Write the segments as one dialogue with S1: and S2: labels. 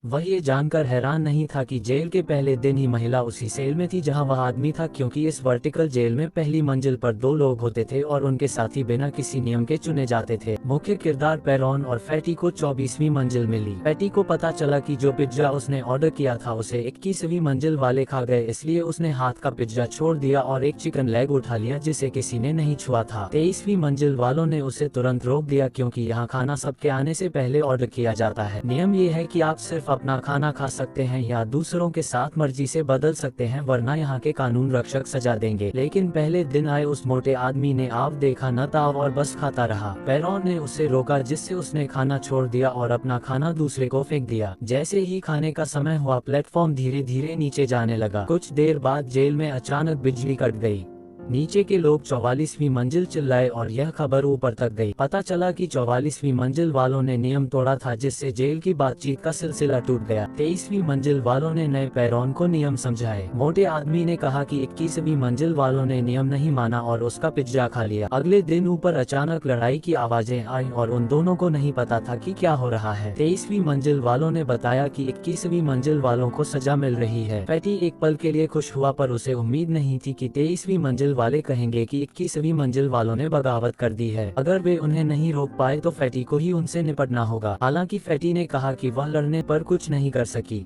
S1: वह ये जानकर हैरान नहीं था कि जेल के पहले दिन ही महिला उसी सेल में थी जहां वह आदमी था, क्योंकि इस वर्टिकल जेल में पहली मंजिल पर 2 लोग होते थे और उनके साथी बिना किसी नियम के चुने जाते थे। मुख्य किरदार पेरॉन और फैटी को 24वीं मंजिल मिली। फैटी को पता चला कि जो पिज्जा उसने ऑर्डर किया था उसे 21वीं मंजिल वाले खा गए, इसलिए उसने हाथ का पिज्जा छोड़ दिया और एक चिकन लेग उठा लिया जिसे किसी ने नहीं छुआ था। 23वीं मंजिल वालों ने उसे तुरंत रोक दिया, क्योंकि यहाँ खाना सबके आने से पहले ऑर्डर किया जाता है। नियम ये है कि आप सिर्फ अपना खाना खा सकते हैं या दूसरों के साथ मर्जी से बदल सकते हैं, वरना यहाँ के कानून रक्षक सजा देंगे। लेकिन पहले दिन आए उस मोटे आदमी ने आप देखा न ताव और बस खाता रहा। पेरॉन ने उसे रोका, जिससे उसने खाना छोड़ दिया और अपना खाना दूसरे को फेंक दिया। जैसे ही खाने का समय हुआ, प्लेटफॉर्म धीरे धीरे नीचे जाने लगा। कुछ देर बाद जेल में अचानक बिजली कट गई। नीचे के लोग 44वीं मंजिल चिल्लाए और यह खबर ऊपर तक गई। पता चला कि 44वीं मंजिल वालों ने नियम तोड़ा था, जिससे जेल की बातचीत का सिलसिला टूट गया। 23वीं मंजिल वालों ने नए पेरॉन को नियम समझाए। मोटे आदमी ने कहा कि 21वीं मंजिल वालों ने नियम नहीं माना और उसका पिज्जा खा लिया। अगले दिन ऊपर अचानक लड़ाई की आवाजें आई और उन दोनों को नहीं पता था कि क्या हो रहा है। 23वीं मंजिल वालों ने बताया कि 21वीं मंजिल वालों को सजा मिल रही है। फैटी एक पल के लिए खुश हुआ, पर उसे उम्मीद नहीं थी कि 23वीं मंजिल वाले कहेंगे कि 21वीं मंजिल वालों ने बगावत कर दी है। अगर वे उन्हें नहीं रोक पाए तो फैटी को ही उनसे निपटना होगा। हालांकि फैटी ने कहा कि वह लड़ने पर कुछ नहीं कर सकी।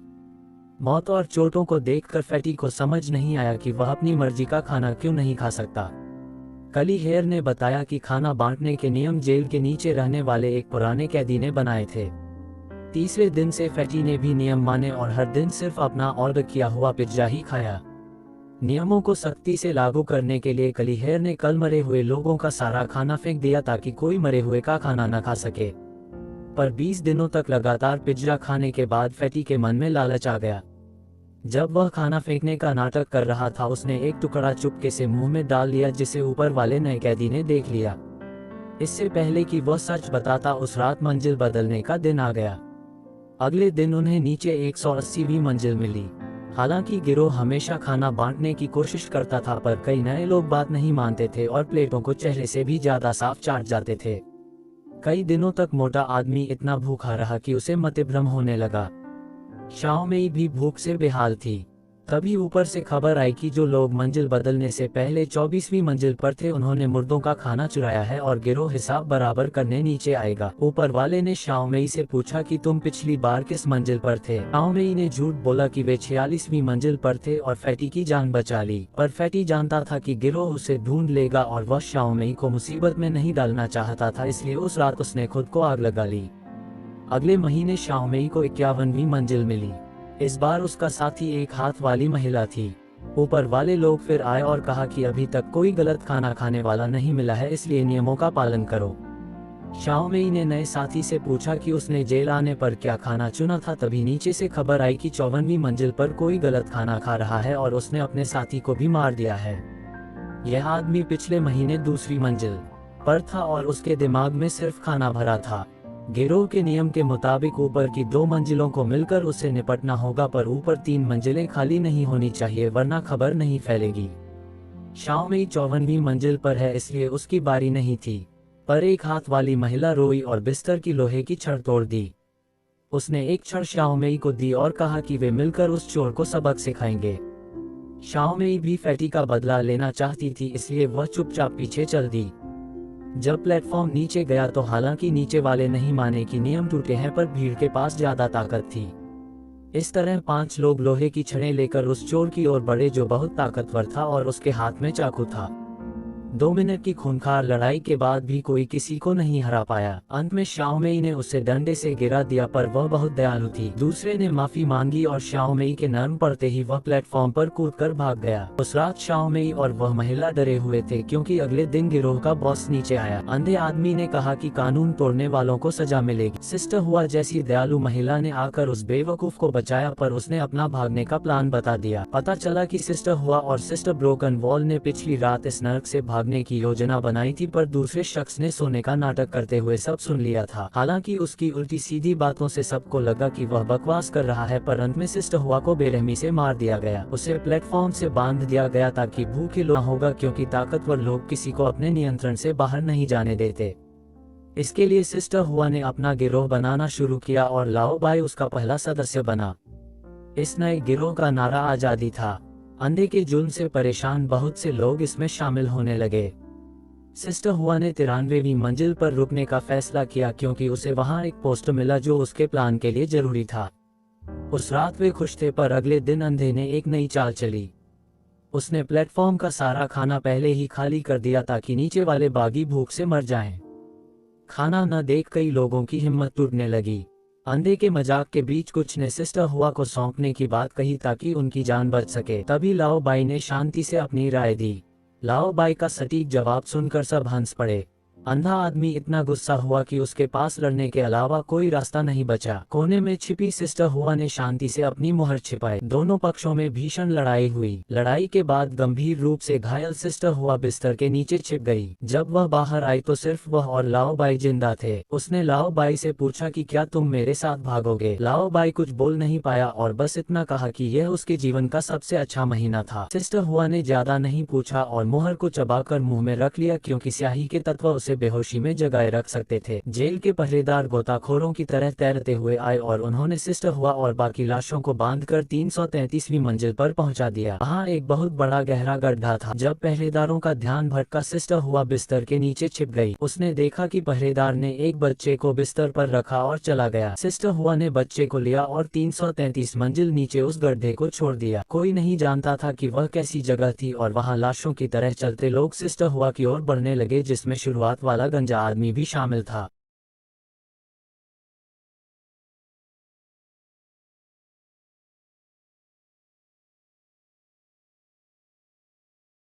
S1: मौत और चोटों को देखकर फैटी को समझ नहीं आया कि वह अपनी मर्जी का खाना क्यों नहीं खा सकता। कली हेयर ने बताया कि खाना बांटने के नियम जेल के नीचे रहने वाले एक पुराने कैदी ने बनाए थे। तीसरे दिन से फैटी ने भी नियम माने और हर दिन सिर्फ अपना ऑर्डर किया हुआ पिज्जा ही खाया। नियमों को सख्ती से लागू करने के लिए कली हेयर ने कल मरे हुए लोगों का सारा खाना फेंक दिया, ताकि कोई मरे हुए का खाना न खा सके। पर 20 दिनों तक लगातार पिज्जा खाने के बाद फैटी के मन में लालच आ गया। जब वह खाना फेंकने का नाटक कर रहा था, उसने एक टुकड़ा चुपके से मुंह में डाल लिया, जिसे ऊपर वाले नए कैदी ने देख लिया। इससे पहले कि वह सच बताता, उस रात मंजिल बदलने का दिन आ गया। अगले दिन उन्हें नीचे 180वीं मंजिल मिली। हालांकि गिरोह हमेशा खाना बांटने की कोशिश करता था, पर कई नए लोग बात नहीं मानते थे और प्लेटों को चेहरे से भी ज्यादा साफ चाट जाते थे। कई दिनों तक मोटा आदमी इतना भूखा रहा कि उसे मतिभ्रम होने लगा। शाओमेई भी भूख से बेहाल थी। तभी ऊपर से खबर आई कि जो लोग मंजिल बदलने से पहले 24वीं मंजिल पर थे, उन्होंने मुर्दों का खाना चुराया है और गिरोह हिसाब बराबर करने नीचे आएगा। ऊपर वाले ने शाओमेई से पूछा कि तुम पिछली बार किस मंजिल पर थे। शाओमेई ने झूठ बोला कि वे 46वीं मंजिल पर थे और फैटी की जान बचा ली। पर फैटी जानता था कि गिरोह उसे ढूंढ लेगा और वह शाओमेई को मुसीबत में नहीं डालना चाहता था, इसलिए उस रात उसने खुद को आग लगा ली। अगले महीने शाओमेई को 51वीं मंजिल मिली। इस बार उसका साथी एक हाथ वाली महिला थी। ऊपर वाले लोग फिर आए और कहा कि अभी तक कोई गलत खाना खाने वाला नहीं मिला है, इसलिए नियमों का पालन करो। शाओमेई ने नए साथी से पूछा कि उसने जेल आने पर क्या खाना चुना था। तभी नीचे से खबर आई कि 54वीं मंजिल पर कोई गलत खाना खा रहा है और उसने अपने साथी को भी मार दिया है। यह आदमी पिछले महीने दूसरी मंजिल पर था और उसके दिमाग में सिर्फ खाना भरा था। गिरोह के नियम के मुताबिक ऊपर की 2 मंजिलों को मिलकर उसे निपटना होगा, पर ऊपर 3 मंजिलें खाली नहीं होनी चाहिए, वरना खबर नहीं फैलेगी। शाओमेई 54वीं मंजिल पर है, इसलिए उसकी बारी नहीं थी। पर एक हाथ वाली महिला रोई और बिस्तर की लोहे की छड़ तोड़ दी। उसने एक छड़ शाओमेई को दी और कहा कि वे मिलकर उस चोर को सबक सिखाएंगे। शाओमेई भी फैटी का बदला लेना चाहती थी, इसलिए वह चुपचाप पीछे चल दी। जब प्लेटफॉर्म नीचे गया तो हालांकि नीचे वाले नहीं माने कि नियम टूटे हैं, पर भीड़ के पास ज्यादा ताकत थी। इस तरह 5 लोग लोहे की छड़ें लेकर उस चोर की ओर बढ़े जो बहुत ताकतवर था और उसके हाथ में चाकू था। 2 मिनट की खूंखार लड़ाई के बाद भी कोई किसी को नहीं हरा पाया। अंत में शाओमेई ने उसे डंडे से गिरा दिया, पर वह बहुत दयालु थी। दूसरे ने माफी मांगी और शाओमेई के नर्म पड़ते ही वह प्लेटफॉर्म पर कूदकर भाग गया। उस रात शाओमेई और वह महिला डरे हुए थे, क्योंकि अगले दिन गिरोह का बॉस नीचे आया। अंधे आदमी ने कहा कि कानून तोड़ने वालों को सजा मिलेगी। सिस्टर हुआ जैसी दयालु महिला ने आकर उस बेवकूफ को बचाया, पर उसने अपना भागने का प्लान बता दिया। पता चला कि सिस्टर हुआ और सिस्टर ब्रोकन वॉल ने पिछली रात इस नर्क से भागने की योजना बनाई थी, पर दूसरे शख्स ने सोने का नाटक करते हुए सब सुन लिया था। हालांकि उसकी उल्टी सीधी बातों से सबको लगा कि वह बकवास कर रहा है, पर अंत में सिस्टर हुआ को बेरहमी से मार दिया गया। उसे प्लेटफॉर्म से बांध दिया गया ताकि भूखे लोग होगा, क्योंकि ताकतवर लोग किसी को अपने नियंत्रण से बाहर नहीं जाने देते। इसके लिए सिस्टर हुआ ने अपना गिरोह बनाना शुरू किया और लाओ बाई उसका पहला सदस्य बना। इस नए गिरोह का नारा आज़ादी था। अंधे के जुल्म से परेशान बहुत से लोग इसमें शामिल होने लगे। सिस्टर हुआ ने 93वीं मंजिल पर रुकने का फैसला किया क्योंकि उसे वहां एक पोस्ट मिला जो उसके प्लान के लिए जरूरी था। उस रात वे खुश थे, पर अगले दिन अंधे ने एक नई चाल चली। उसने प्लेटफॉर्म का सारा खाना पहले ही खाली कर दिया ताकि नीचे वाले बागी भूख से मर जाएं। खाना न देख कई लोगों की हिम्मत टूटने लगी। अंधे के मजाक के बीच कुछ ने सिस्टर हुआ को सौंपने की बात कही ताकि उनकी जान बच सके। तभी लाओ बाई ने शांति से अपनी राय दी। लाओ बाई का सटीक जवाब सुनकर सब हंस पड़े। अंधा आदमी इतना गुस्सा हुआ कि उसके पास लड़ने के अलावा कोई रास्ता नहीं बचा। कोने में छिपी सिस्टर हुआ ने शांति से अपनी मुहर छिपाई। दोनों पक्षों में भीषण लड़ाई हुई। लड़ाई के बाद गंभीर रूप से घायल सिस्टर हुआ बिस्तर के नीचे छिप गई। जब वह बाहर आई तो सिर्फ वह और लाओ बाई जिंदा थे। उसने लाओ बाई से पूछा कि क्या तुम मेरे साथ भागोगे। लाओ बाई कुछ बोल नहीं पाया और बस इतना कहा कि यह उसके जीवन का सबसे अच्छा महीना था। सिस्टर हुआ ने ज्यादा नहीं पूछा और मुहर को चबाकर मुंह में रख लिया क्योंकि स्याही के तत्व उसे बेहोशी में जगाए रख सकते थे। जेल के पहरेदार गोताखोरों की तरह तैरते हुए आए और उन्होंने सिस्टर हुआ और बाकी लाशों को बांधकर 333वीं मंजिल पर पहुंचा दिया। वहां एक बहुत बड़ा गहरा गड्ढा था। जब पहरेदारों का ध्यान भटका सिस्टर हुआ बिस्तर के नीचे छिप गई। उसने देखा कि पहरेदार ने एक बच्चे को बिस्तर पर रखा और चला गया। सिस्टर हुआ ने बच्चे को लिया और 333 मंजिल नीचे उस गड्ढे को छोड़ दिया। कोई नहीं जानता था कि वह कैसी जगह थी और वहां लाशों की तरह चलते लोग सिस्टर हुआ की ओर बढ़ने लगे जिसमें शुरुआत वाला गंजा आदमी भी शामिल था।